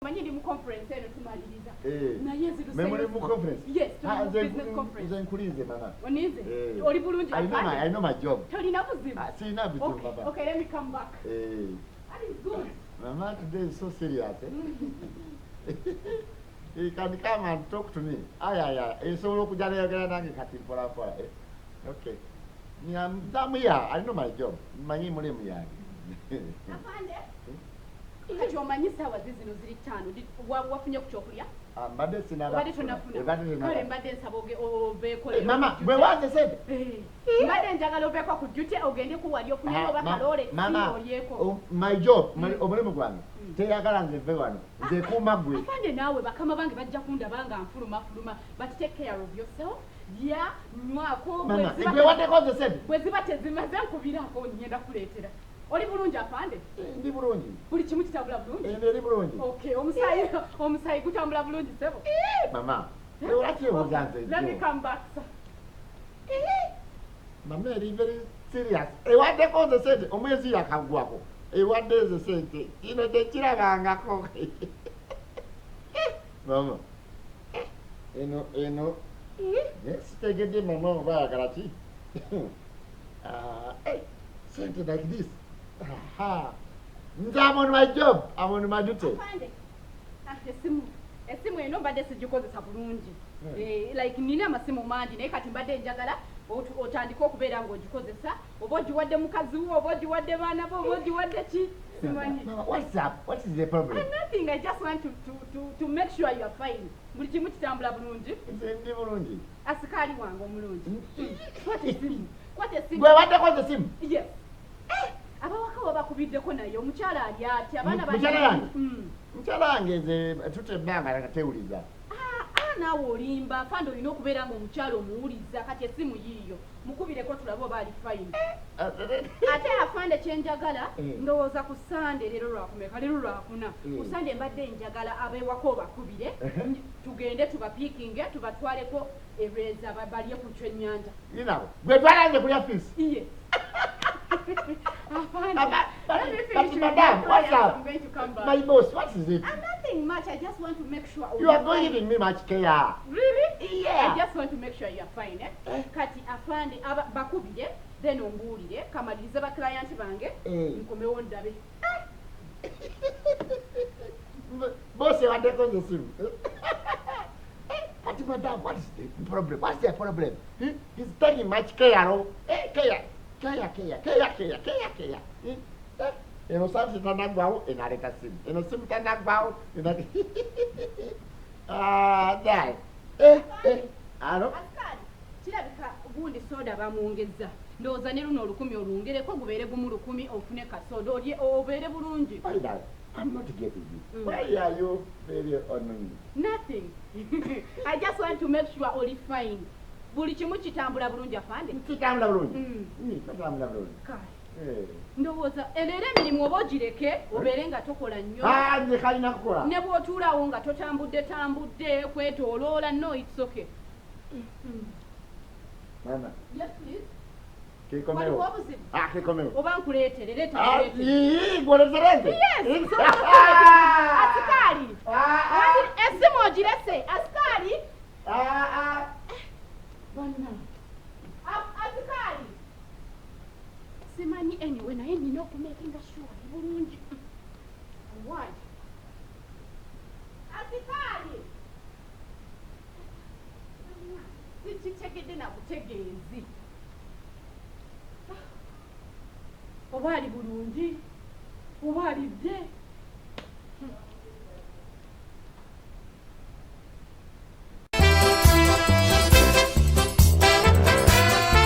omanyi ndi mu conference eno tumaliriza naye memuli mu conference yes business conference nze nkulize mama onize oli bulungi I know my job tolina buzibu sina buzibu baba okay let me come back that is good mama today is so serious you can come and talk to me esobola okujja nayogera nange kati mpola okay I'm here. I know my job. Manyi mulimu yange. Afande. Kati omanyi sawa zino ziri ttaano wafunye ku kyokulya? Mbadde sinaba. Mbadde tonafuna. Kale mbadde nsaba obeekole. Mama, gwe wanze sente? Mbadde njagala obeeko ku duty ogende kuwali ofunye oba kaloole olyeko. My job, omulimu gwange. Teyagala nze nve wano. Nze kuuma gwe. Afande naawe bakama bange bajja kundaba nga nfuluma but take care of yourself. Yeah, mwako mama, igwe waddeko nze sente? Bwe ziba tezimaze nkubiraako ngenda kuleetera. Oli bulungi afande? Ndi bulungi. Buli kimu kitambula bulungi? Ndi bulungi. Okay, omusayi gutambula bulungi sebo? Mama, lwaki ebuuza nze let me come back, sir. Mama eri very serious. Ewaddeko nze sente? Omwezi yakaggwako. Ewadde nze sente? Kino tekirabangako. Mama, eno yes, take it in my mom, Garati. Something like this. I'm on my job. I'm on my duty. Esimu eno mbadde sigikozesa bulungi. Like nina amasimu mangi naye kati mbadde njagala otandika okubeera ng'ogikozesa oba ogiwadde mukazi wo oba ogiwadde baana bo oba ogiwadde ki simanyi. What's up? What is the problem? Nothing. I just want to make sure you are fine. Buli kimu kitambula bulungi. Ndi bulungi. Asikaali wange omulungi. Kwata esimu. Gwe waddeko nze simu? Yes. Abawaka wabakubiddeko naye omukyala ali ati abaana mukyala yange? Mukyala wange nze tutte ebbanga tewuliza. Naawe olimba fande olina okubeera ng'omukyala omuwuliza kati esimu yiiyo mukubireko tulabe oba ali fayini. Ate afande kyenjagala ndowooza ku Sande leero lwakumeka leero lwakuna ku Sande mbadde njagala ab'ewaka obakubire tugende tubapiikinge tubatwaleko ereeza balye ku kyennyanja. Gwe twalanze kulya fiisi? Iye. Madam, what's up? I'm going to come back. My boss, what is it? Nothing much. I just want to make sure. You are not giving me much care. Really? Yeah. I just want to make sure you are fine. Kati afande bakubire then ombuulire kamalirize ba client bange nkomewo ndabe. Boss, waddeko nze simu. Kati madam, what is the problem? What's the problem? He's taking much care. Care. Eno samsi tanagwawo enaleka simu. Eno simu tanagwawo enaleka. Dai. Alo? Askari, kirabika gundi soda bamwongezza. Ndowooza ne luno 10 olwongereko gubeere gumu 10 ofune kasoda olye obeere bulungi. I'm not getting you. Why are you very annoying? Nothing. I just want to make sure all is fine. Buli kimu kitambula bulungi afande? Kitambula bulungi. Kitambula bulungi. Ndowooza leero emirimu oba ogireke obeere nga tokola nnyo. Nze kalina kukola. Ne bw'otuulaawo nga totambudde kwetooloola no it's okay. Mama. Yes please. Kekomewo. Kekomewo. Oba nkuleetere leeta. Gwolezereze? Yes. Asikali. Esimu ogirese. Asikali. Bonna. Asikali. Simanyi anyway naye nina okumakinga sure bulungi. Why? Asikali. Sikitegedde nakutegeezi. Oba ali bulungi oba alidde